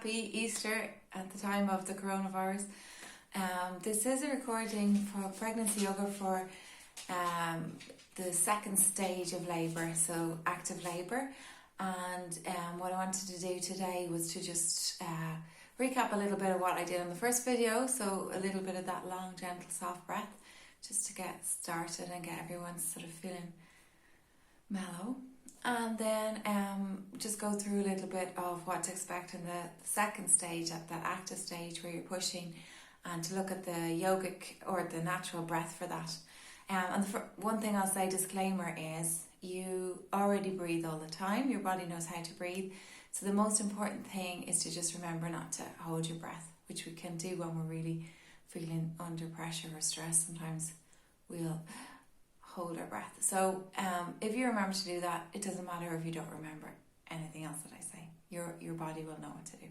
happy Easter at the time of the coronavirus. This is a recording for pregnancy yoga for the second stage of labour, so active labour. And what I wanted to do today was to just recap a little bit of what I did in the first video, so a little bit of that long, gentle, soft breath, just to get started and get everyone sort of feeling mellow. And then just go through a little bit of what to expect in the second stage, at that active stage where you're pushing, and to look at the yogic or the natural breath for that. And one thing I'll say, disclaimer, is you already breathe all the time. Your body knows how to breathe. So the most important thing is to just remember not to hold your breath, which we can do when we're really feeling under pressure or stress. Sometimes we'll hold our breath. So if you remember to do that, it doesn't matter if you don't remember anything else that I say. Your body will know what to do.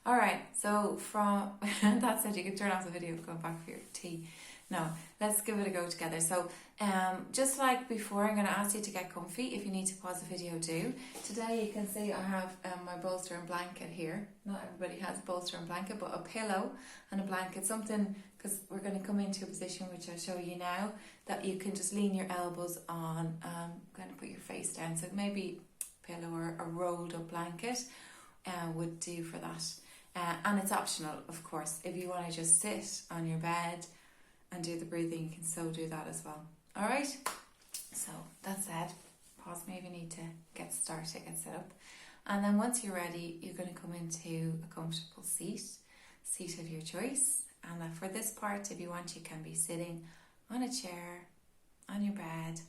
All right, so from that said, you can turn off the video and go back for your tea. No, let's give it a go together. So just like before, I'm going to ask you to get comfy. If you need to pause the video, do. Today you can see I have my bolster and blanket here. Not everybody has a bolster and blanket, but a pillow and a blanket, something, because we're going to come into a position which I'll show you now, that you can just lean your elbows on, kind of put your face down. So maybe a pillow or a rolled up blanket would do for that. And it's optional, of course. If you want to just sit on your bed and do the breathing, you can so do that as well. All right? So that said, pause me if you need to get started, get set up. And then once you're ready, you're going to come into a comfortable seat of your choice. And for this part, if you want, you can be sitting on a chair, on your bed,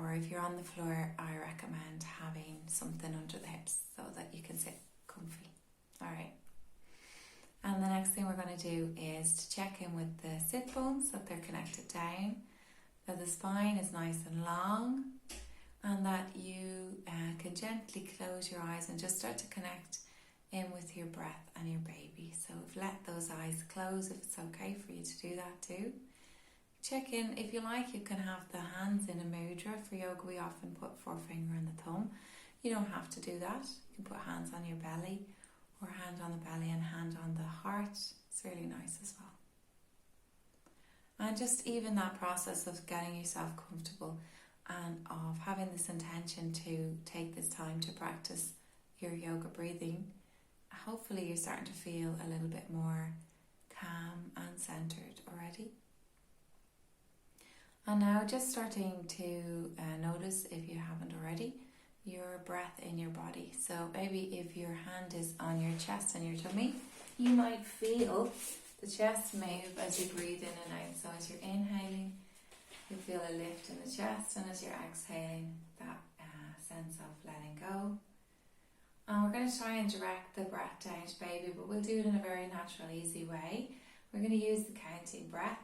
or if you're on the floor, I recommend having something under the hips so that you can sit comfy. All right. And the next thing we're going to do is to check in with the sit bones, that they're connected down, that the spine is nice and long, and that you can gently close your eyes and just start to connect in with your breath and your baby. So let those eyes close if it's okay for you to do that too. Check in, if you like, you can have the hands in a mudra. For yoga, we often put forefinger and the thumb. You don't have to do that. You can put hands on your belly, or hand on the belly and hand on the heart. It's really nice as well. And just even that process of getting yourself comfortable and of having this intention to take this time to practice your yoga breathing, hopefully you're starting to feel a little bit more calm and centered already. And now just starting to notice, if you haven't already, your breath in your body. So maybe if your hand is on your chest and your tummy, you might feel the chest move as you breathe in and out. So as you're inhaling, you feel a lift in the chest, and as you're exhaling, that sense of letting go. And we're going to try and direct the breath down to baby, but we'll do it in a very natural, easy way. We're going to use the counting breath.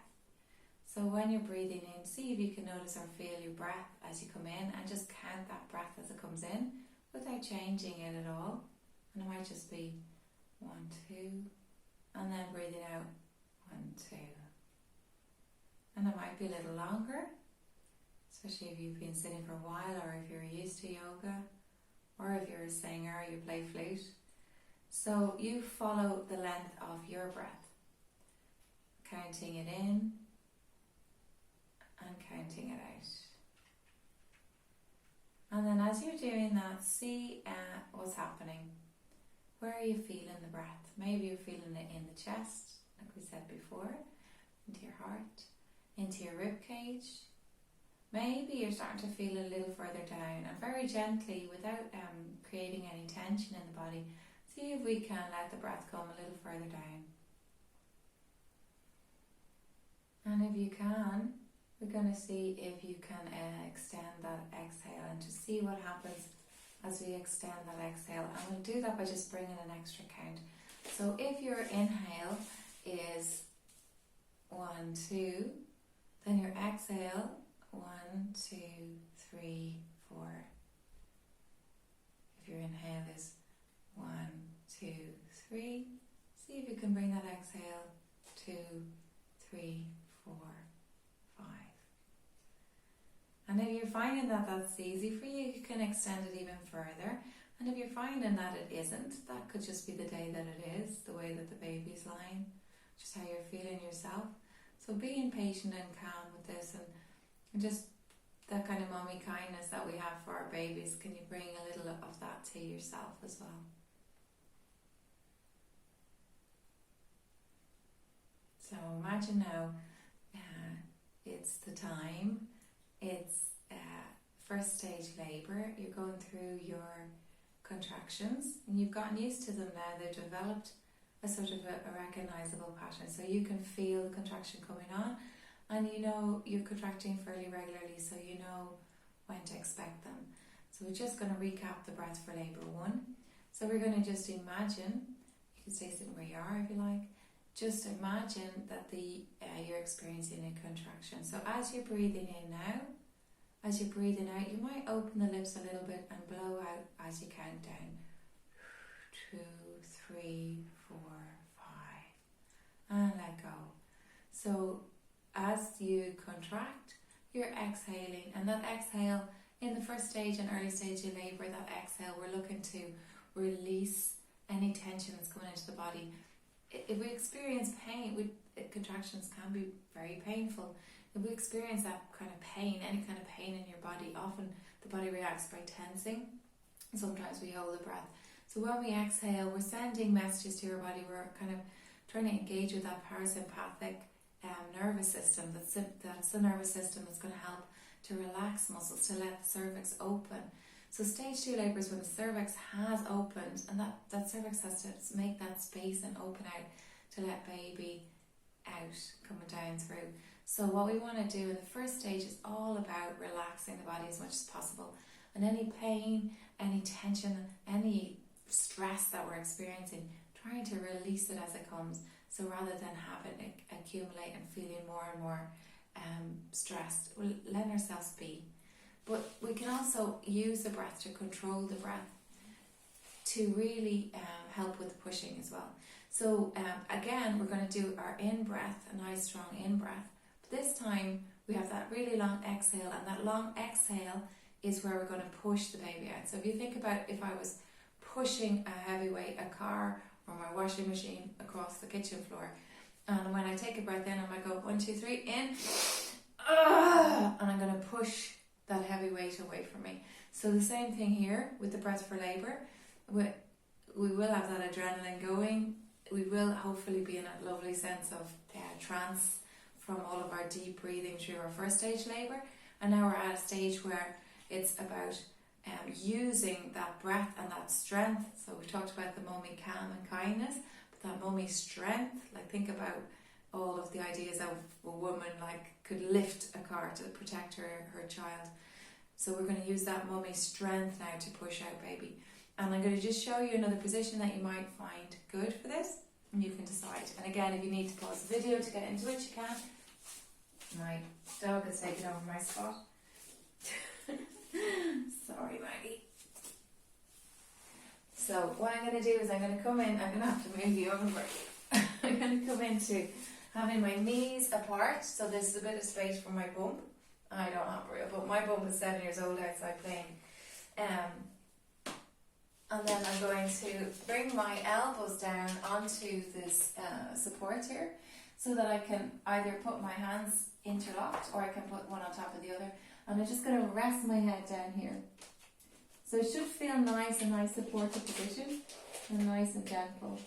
So when you're breathing in, see if you can notice or feel your breath as you come in, and just count that breath as it comes in without changing it at all. And it might just be 1, 2, and then breathing out 1, 2. And it might be a little longer, especially if you've been sitting for a while, or if you're used to yoga, or if you're a singer, you play flute. So you follow the length of your breath, counting it in and counting it out. And then as you're doing that, see what's happening. Where are you feeling the breath? Maybe you're feeling it in the chest, like we said before, into your heart, into your rib cage. Maybe you're starting to feel a little further down, and very gently, without creating any tension in the body, see if we can let the breath come a little further down. And if you can, we're going to see if you can extend that exhale, and just see what happens as we extend that exhale. And we'll do that by just bringing an extra count. So if your inhale is 1, 2, then your exhale 1, 2, 3, 4. If your inhale is 1, 2, 3, see if you can bring that exhale 2, 3, 4, 5. And if you're finding that that's easy for you, you can extend it even further And if you're finding that it isn't, that could just be the day that it is, the way that the baby's lying, just how you're feeling yourself. So being patient and calm with this, and just that kind of mommy kindness that we have for our babies, can you bring a little of that to yourself as well? So imagine now, it's the time, it's first stage labour, you're going through your contractions, and you've gotten used to them now. They've developed a sort of a recognisable pattern, so you can feel the contraction coming on, and you know you're contracting fairly regularly, so you know when to expect them. So we're just going to recap the breath for labour 1. So we're going to just imagine, you can stay sitting where you are if you like, just imagine that you're experiencing a contraction. So as you're breathing in now, as you're breathing out, you might open the lips a little bit and blow out as you count down. 2, 3, 4, 5. And let go. So as you contract, you're exhaling. And that exhale, in the first stage and early stage of labour, that exhale, we're looking to release any tension that's coming into the body. If we experience pain, contractions can be very painful. If we experience that kind of pain, any kind of pain in your body, often the body reacts by tensing. Sometimes we hold the breath. So when we exhale, we're sending messages to your body. We're kind of trying to engage with that parasympathetic nervous system. That's the nervous system that's going to help to relax muscles, to let the cervix open. So stage 2 labour is when the cervix has opened, and that cervix has to make that space and open out to let baby out, coming down through. So what we want to do in the first stage is all about relaxing the body as much as possible. And any pain, any tension, any stress that we're experiencing, trying to release it as it comes. So rather than having it accumulate and feeling more and more stressed, we'll let ourselves be. But we can also use the breath to control the breath to really help with the pushing as well. So again, we're going to do our in-breath, a nice strong in-breath. But this time we have that really long exhale, and that long exhale is where we're going to push the baby out. So if you think about if I was pushing a heavy weight, a car or my washing machine across the kitchen floor, and when I take a breath in, I might go 1, 2, 3, in, and I'm going to push that heavy weight away from me. So the same thing here with the breath for labour. We will have that adrenaline going. We will hopefully be in a lovely sense of trance from all of our deep breathing through our first stage labour. And now we're at a stage where it's about using that breath and that strength. So we talked about the mommy calm and kindness, but that mommy strength, like think about all of the ideas of a woman like could lift a car to protect her child. So we're going to use that mommy strength now to push out baby. And I'm going to just show you another position that you might find good for this, and you can decide. And again, if you need to pause the video to get into it, you can. My dog has taken over my spot. Sorry, Maggie. So what I'm going to do is I'm going to come in, I'm going to have to move you over. I'm going to come into having my knees apart, so there's a bit of space for my bump. I don't have real, but my bump is 7 years old outside playing. And then I'm going to bring my elbows down onto this support here, so that I can either put my hands interlocked or I can put one on top of the other. And I'm just going to rest my head down here. So it should feel nice, a nice supportive position, and nice and gentle.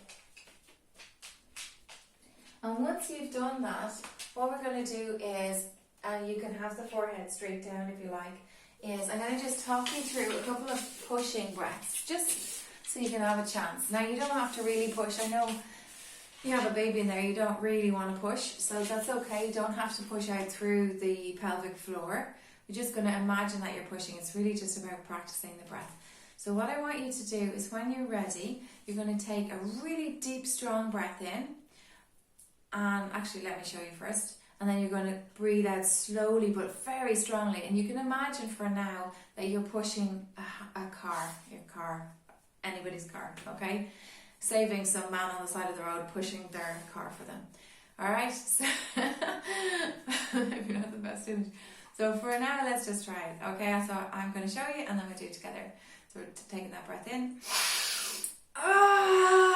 And once you've done that, what we're going to do is, and you can have the forehead straight down if you like, is I'm going to just talk you through a couple of pushing breaths, just so you can have a chance. Now you don't have to really push. I know you have a baby in there, you don't really want to push, so that's okay. You don't have to push out through the pelvic floor. You're just going to imagine that you're pushing. It's really just about practicing the breath. So what I want you to do is when you're ready, you're going to take a really deep, strong breath in. And actually, let me show you first. And then you're going to breathe out slowly but very strongly. And you can imagine for now that you're pushing a car, your car, anybody's car, okay? Saving some man on the side of the road, pushing their car for them. Alright? So maybe not the best image. So for now, let's just try it, okay? So I'm going to show you and then we'll do it together. So we're taking that breath in. Ah!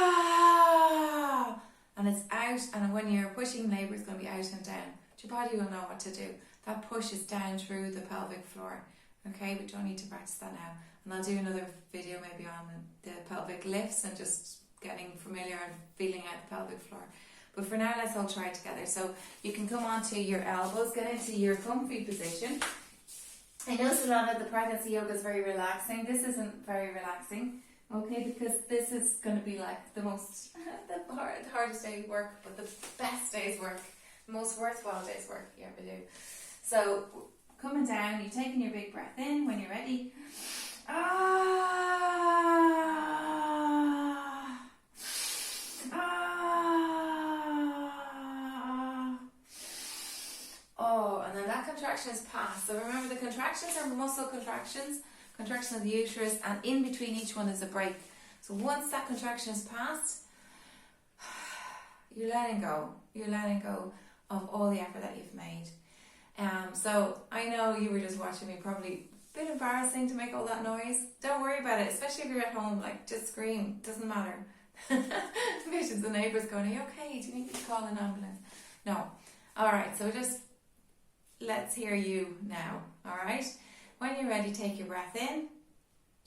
And it's out, and when you're pushing, labour is going to be out and down. But your body will know what to do. That push is down through the pelvic floor. Okay, we don't need to practice that now. And I'll do another video maybe on the pelvic lifts and just getting familiar and feeling out the pelvic floor. But for now, let's all try it together. So you can come onto your elbows, get into your comfy position. I know a lot of the pregnancy yoga is very relaxing. This isn't very relaxing, okay, because this is going to be like the most, the hardest day's work, but the best day's work, the most worthwhile day's work you ever do. So coming down, you're taking your big breath in when you're ready. Ah, ah. Oh, and then that contraction is past. So remember, the contractions are muscle contractions, contraction of the uterus, and in between each one is a break. So once that contraction is past, you're letting go. You're letting go of all the effort that you've made. So I know you were just watching me, probably a bit embarrassing to make all that noise. Don't worry about it, especially if you're at home. Like, just scream. Doesn't matter. Visions the neighbours going, "Are you okay? Do you need me to call an ambulance?" No. All right. So just let's hear you now. All right. When you're ready, take your breath in.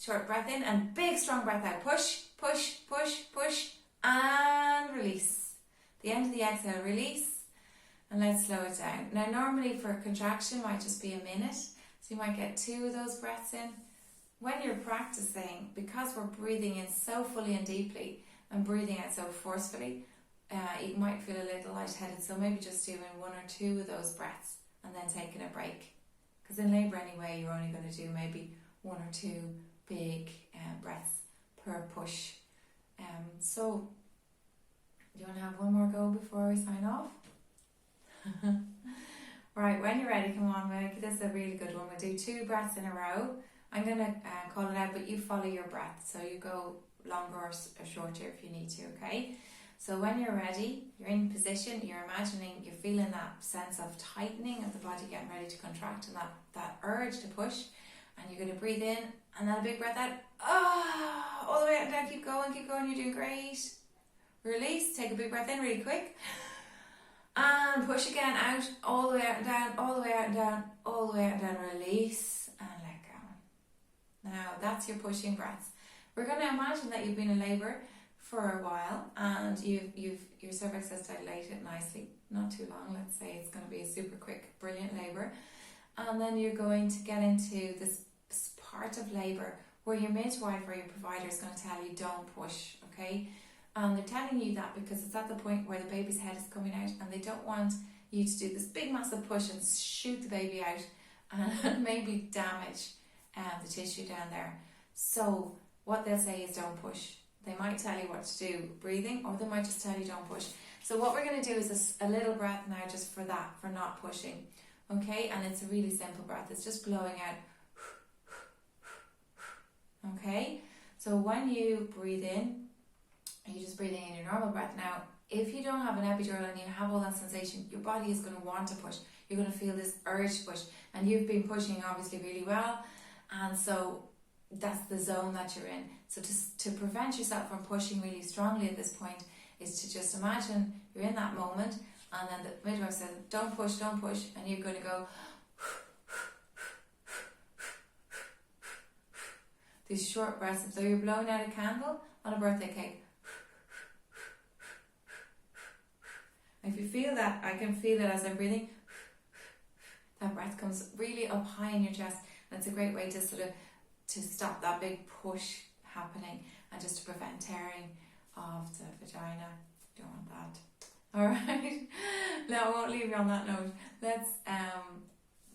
Short breath in and big strong breath out. Push, push, push, push, and release. The end of the exhale, release. And let's slow it down. Now, normally for contraction might just be a minute, so you might get 2 of those breaths in. When you're practicing, because we're breathing in so fully and deeply and breathing out so forcefully, you might feel a little lightheaded. So maybe just doing 1 or 2 of those breaths and then taking a break. Because in labour anyway, you're only going to do maybe 1 or 2 big breaths per push. So, do you want to have one more go before we sign off? Right, when you're ready, come on, this is a really good one. We'll do 2 breaths in a row. I'm going to call it out, but you follow your breath. So you go longer or shorter if you need to, okay? So when you're ready, you're in position, you're imagining, you're feeling that sense of tightening of the body, getting ready to contract, and that urge to push. And you're going to breathe in, and then a big breath out. Ah, all the way out and down. Keep going, you're doing great. Release, take a big breath in really quick. And push again out, all the way out and down, all the way out and down, all the way out and down. Release and let go. Now that's your pushing breaths. We're going to imagine that you've been in labour for a while and your cervix has dilated nicely. Not too long, let's say it's going to be a super quick, brilliant labour. And then you're going to get into this part of labour where your midwife or your provider is going to tell you don't push, okay? And they're telling you that because it's at the point where the baby's head is coming out and they don't want you to do this big massive push and shoot the baby out and maybe damage the tissue down there. So what they'll say is don't push. They might tell you what to do, breathing, or they might just tell you don't push. So what we're going to do is a little breath now just for that, for not pushing. Okay, and it's a really simple breath. It's just blowing out. Okay, so when you breathe in, you're just breathing in your normal breath. Now, if you don't have an epidural and you have all that sensation, your body is going to want to push. You're going to feel this urge to push. And you've been pushing obviously really well. And so that's the zone that you're in. So to prevent yourself from pushing really strongly at this point is to just imagine you're in that moment and then the midwife says, don't push, and you're going to go these short breaths as though you're blowing out a candle on a birthday cake. If you feel that, I can feel it as I'm breathing. That breath comes really up high in your chest, and it's a great way to sort of to stop that big push happening and just to prevent tearing of the vagina. Don't want that. All right. No, I won't leave you on that note. Let's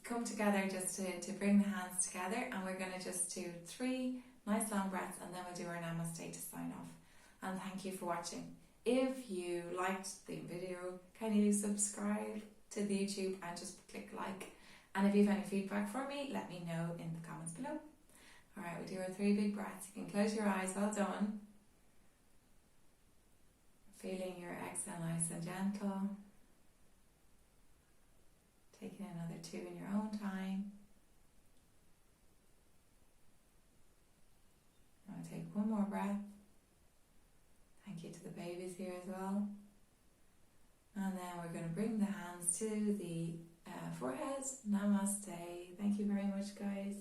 come together just to bring the hands together, and we're going to just do 3 nice long breaths, and then we'll do our namaste to sign off. And thank you for watching. If you liked the video, can you subscribe to the YouTube and just click like? And if you have any feedback for me, let me know in the comments below. Alright, we'll do our 3 big breaths. You can close your eyes, well done. Feeling your exhale nice and gentle. Taking another 2 in your own time. one more breath. Thank you to the babies here as well. And then we're going to bring the hands to the forehead. Namaste. Thank you very much, guys.